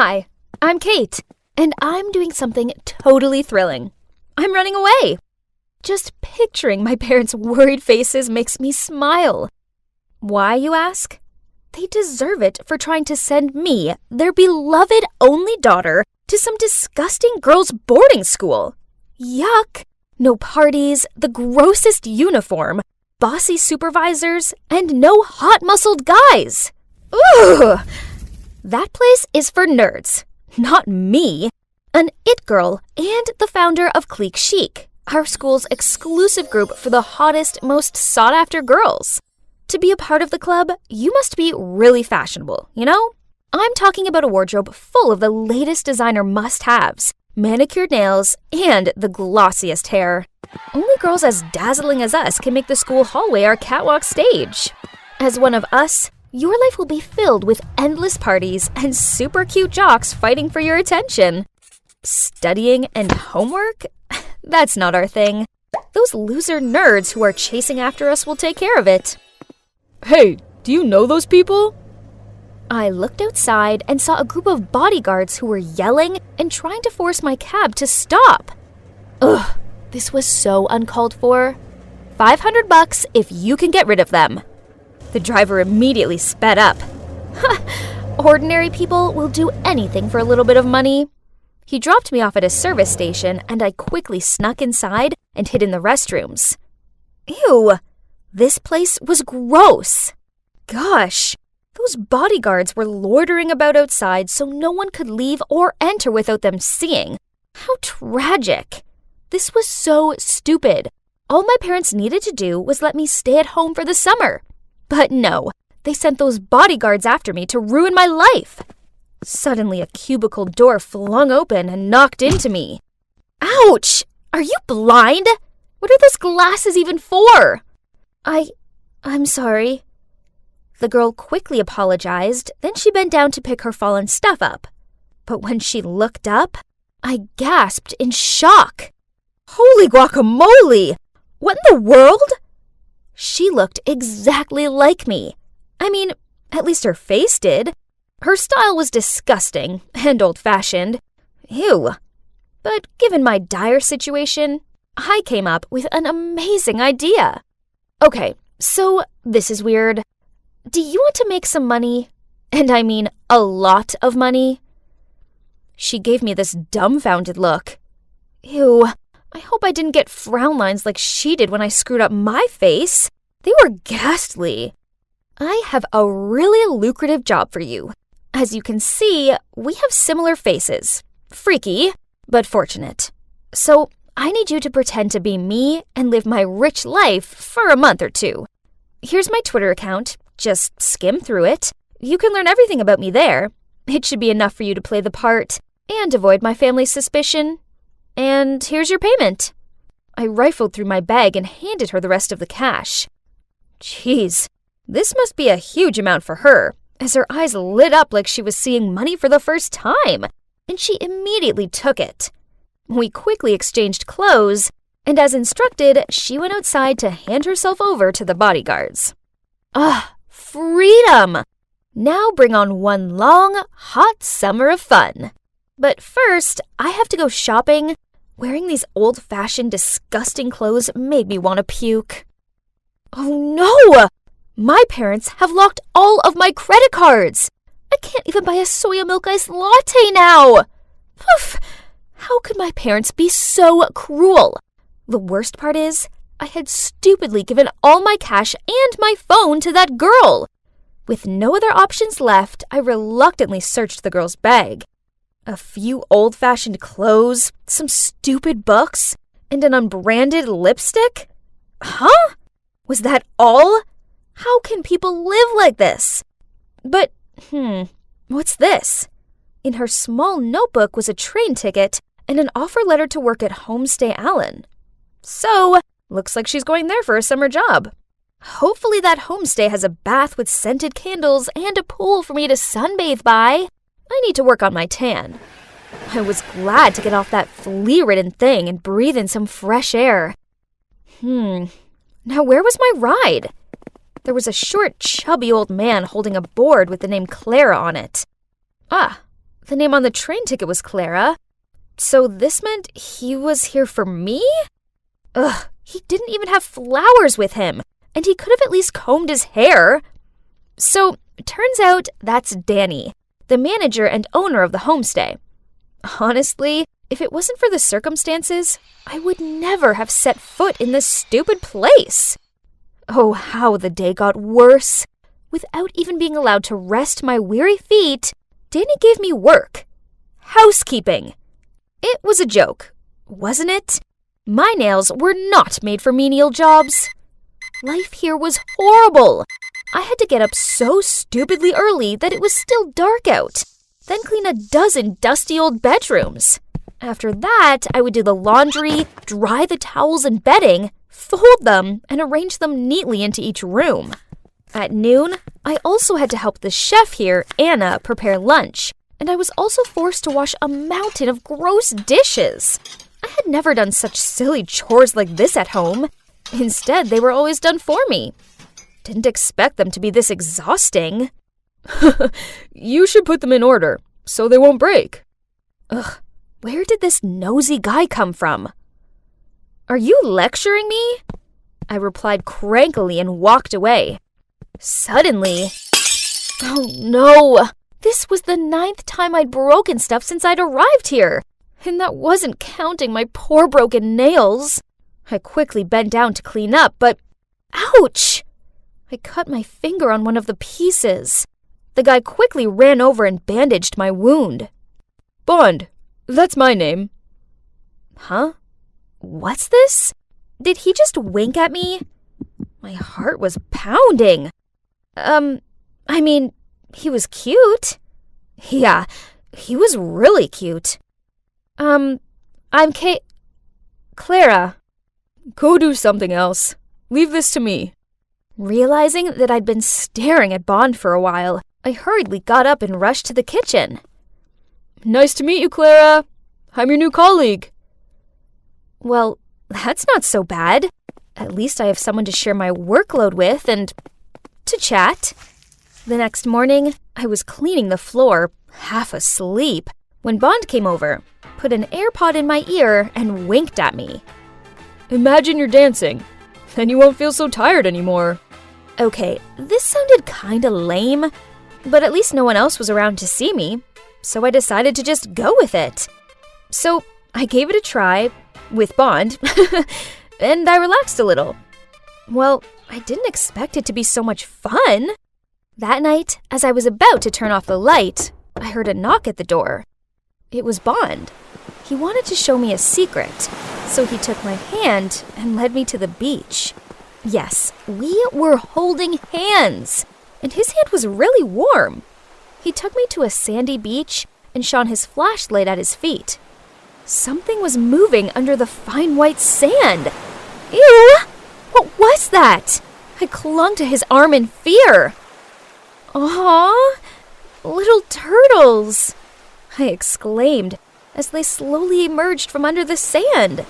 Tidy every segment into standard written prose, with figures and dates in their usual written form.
Hi, I'm Kate, and I'm doing something totally thrilling. I'm running away. Just picturing my parents' worried faces makes me smile. Why, you ask? They deserve it for trying to send me, their beloved only daughter, to some disgusting girls' boarding school. Yuck! No parties, the grossest uniform, bossy supervisors, and no hot-muscled guys. Ugh! That place is for nerds, not me. An it girl and the founder of Clique Chic, our school's exclusive group for the hottest, most sought-after girls. To be a part of the club, you must be really fashionable, you know? I'm talking about a wardrobe full of the latest designer must-haves, manicured nails, and the glossiest hair. Only girls as dazzling as us can make the school hallway our catwalk stage. As one of us, your life will be filled with endless parties and super cute jocks fighting for your attention. Studying and homework? That's not our thing. Those loser nerds who are chasing after us will take care of it. Hey, do you know those people? I looked outside and saw a group of bodyguards who were yelling and trying to force my cab to stop. Ugh, this was so uncalled for. $500 if you can get rid of them. The driver immediately sped up. Ordinary people will do anything for a little bit of money. He dropped me off at a service station, and I quickly snuck inside and hid in the restrooms. Ew! This place was gross. Gosh, those bodyguards were loitering about outside so no one could leave or enter without them seeing. How tragic. This was so stupid. All my parents needed to do was let me stay at home for the summer. But no, they sent those bodyguards after me to ruin my life. Suddenly, a cubicle door flung open and knocked into me. Ouch! Are you blind? What are those glasses even for? I'm sorry. The girl quickly apologized, then she bent down to pick her fallen stuff up. But when she looked up, I gasped in shock. Holy guacamole! What in the world? She looked exactly like me. I mean, at least her face did. Her style was disgusting and old-fashioned. Ew. But given my dire situation, I came up with an amazing idea. Okay, so this is weird. Do you want to make some money? And I mean a lot of money? She gave me this dumbfounded look. Ew, I hope I didn't get frown lines like she did when I screwed up my face. They were ghastly. I have a really lucrative job for you. As you can see, we have similar faces. Freaky, but fortunate. So I need you to pretend to be me and live my rich life for a month or two. Here's my Twitter account. Just skim through it. You can learn everything about me there. It should be enough for you to play the part and avoid my family's suspicion. And here's your payment. I rifled through my bag and handed her the rest of the cash. Jeez, this must be a huge amount for her, as her eyes lit up like she was seeing money for the first time, and she immediately took it. We quickly exchanged clothes, and as instructed, she went outside to hand herself over to the bodyguards. Freedom! Now bring on one long, hot summer of fun. But first, I have to go shopping. Wearing these old-fashioned, disgusting clothes made me want to puke. Oh no! My parents have locked all of my credit cards. I can't even buy a soya milk iced latte now. Poof! How could my parents be so cruel? The worst part is, I had stupidly given all my cash and my phone to that girl. With no other options left, I reluctantly searched the girl's bag. A few old-fashioned clothes, some stupid books, and an unbranded lipstick? Huh? Was that all? How can people live like this? But, what's this? In her small notebook was a train ticket and an offer letter to work at Homestay Allen. So, looks like she's going there for a summer job. Hopefully that homestay has a bath with scented candles and a pool for me to sunbathe by. I need to work on my tan. I was glad to get off that flea-ridden thing and breathe in some fresh air. Now where was my ride? There was a short, chubby old man holding a board with the name Clara on it. The name on the train ticket was Clara. So this meant he was here for me? Ugh, he didn't even have flowers with him, and he could have at least combed his hair. So, turns out that's Danny, the manager and owner of the homestay. Honestly, if it wasn't for the circumstances, I would never have set foot in this stupid place. Oh, how the day got worse. Without even being allowed to rest my weary feet, Danny gave me work. Housekeeping. It was a joke, wasn't it? My nails were not made for menial jobs. Life here was horrible. I had to get up so stupidly early that it was still dark out, then clean a dozen dusty old bedrooms. After that, I would do the laundry, dry the towels and bedding, fold them, and arrange them neatly into each room. At noon, I also had to help the chef here, Anna, prepare lunch, and I was also forced to wash a mountain of gross dishes. I had never done such silly chores like this at home. Instead, they were always done for me. Didn't expect them to be this exhausting. You should put them in order, so they won't break. Ugh, where did this nosy guy come from? Are you lecturing me? I replied crankily and walked away. Suddenly, oh no! This was the 9th time I'd broken stuff since I'd arrived here, and that wasn't counting my poor broken nails. I quickly bent down to clean up, but ouch! I cut my finger on one of the pieces. The guy quickly ran over and bandaged my wound. Bond, that's my name. Huh? What's this? Did he just wink at me? My heart was pounding. He was cute. Yeah, he was really cute. I'm Clara. Go do something else. Leave this to me. Realizing that I'd been staring at Bond for a while, I hurriedly got up and rushed to the kitchen. Nice to meet you, Clara. I'm your new colleague. Well, that's not so bad. At least I have someone to share my workload with and to chat. The next morning, I was cleaning the floor, half asleep, when Bond came over, put an AirPod in my ear, and winked at me. Imagine you're dancing. Then you won't feel so tired anymore. Okay, this sounded kinda lame, but at least no one else was around to see me, so I decided to just go with it. So I gave it a try, with Bond, and I relaxed a little. Well, I didn't expect it to be so much fun. That night, as I was about to turn off the light, I heard a knock at the door. It was Bond. He wanted to show me a secret, so he took my hand and led me to the beach. Yes, we were holding hands, and his hand was really warm. He took me to a sandy beach and shone his flashlight at his feet. Something was moving under the fine white sand. Ew! What was that? I clung to his arm in fear. Aw, little turtles, I exclaimed as they slowly emerged from under the sand.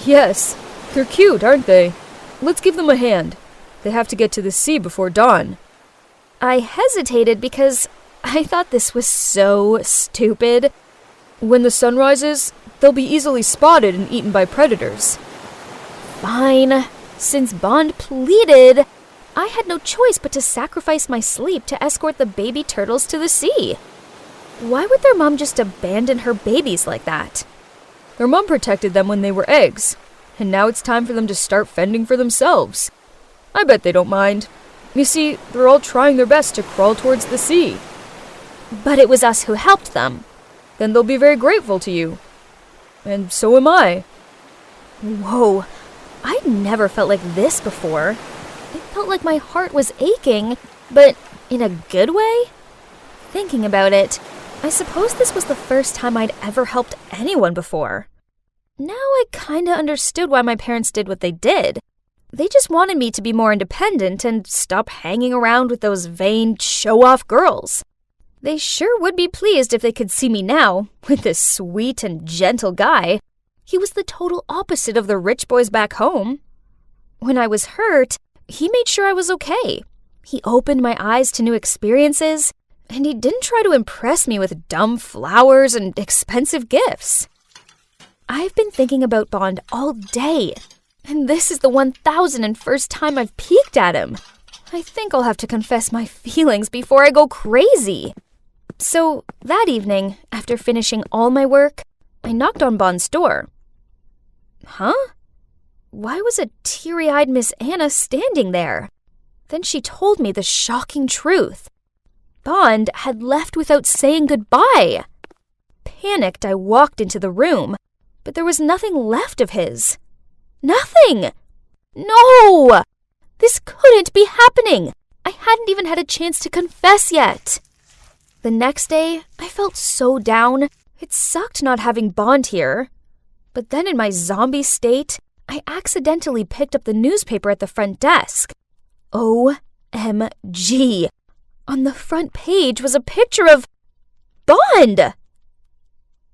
Yes, they're cute, aren't they? Let's give them a hand. They have to get to the sea before dawn. I hesitated because I thought this was so stupid. When the sun rises, they'll be easily spotted and eaten by predators. Fine. Since Bond pleaded, I had no choice but to sacrifice my sleep to escort the baby turtles to the sea. Why would their mom just abandon her babies like that? Their mom protected them when they were eggs, and now it's time for them to start fending for themselves. I bet they don't mind. You see, they're all trying their best to crawl towards the sea. But it was us who helped them. Then they'll be very grateful to you. And so am I. Whoa, I'd never felt like this before. It felt like my heart was aching, but in a good way? Thinking about it, I suppose this was the first time I'd ever helped anyone before. Now I kinda understood why my parents did what they did. They just wanted me to be more independent and stop hanging around with those vain, show-off girls. They sure would be pleased if they could see me now, with this sweet and gentle guy. He was the total opposite of the rich boys back home. When I was hurt, he made sure I was okay. He opened my eyes to new experiences, And he didn't try to impress me with dumb flowers and expensive gifts. I've been thinking about Bond all day, and this is the 1001st time I've peeked at him. I think I'll have to confess my feelings before I go crazy. So that evening, after finishing all my work, I knocked on Bond's door. Huh? Why was a teary-eyed Miss Anna standing there? Then she told me the shocking truth. Bond had left without saying goodbye. Panicked, I walked into the room, but there was nothing left of his. Nothing! No! This couldn't be happening! I hadn't even had a chance to confess yet. The next day, I felt so down. It sucked not having Bond here. But then in my zombie state, I accidentally picked up the newspaper at the front desk. OMG! On the front page was a picture of Bond!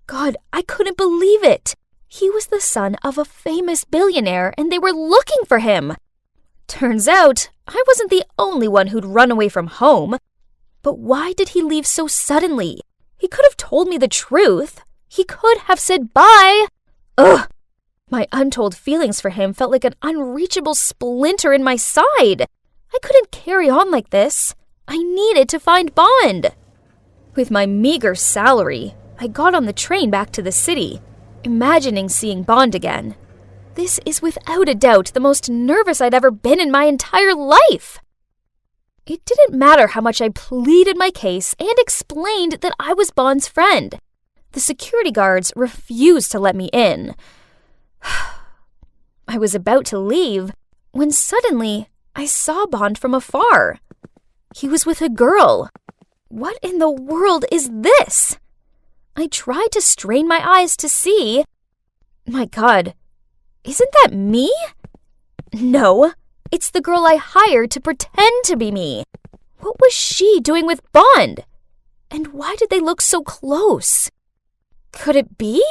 God, I couldn't believe it. He was the son of a famous billionaire, and they were looking for him. Turns out, I wasn't the only one who'd run away from home. But why did he leave so suddenly? He could have told me the truth. He could have said bye. Ugh! My untold feelings for him felt like an unreachable splinter in my side. I couldn't carry on like this. I needed to find Bond. With my meager salary, I got on the train back to the city, imagining seeing Bond again. This is without a doubt the most nervous I'd ever been in my entire life. It didn't matter how much I pleaded my case and explained that I was Bond's friend. The security guards refused to let me in. I was about to leave when suddenly I saw Bond from afar. He was with a girl. What in the world is this? I tried to strain my eyes to see. My God, isn't that me? No, it's the girl I hired to pretend to be me. What was she doing with Bond? And why did they look so close? Could it be?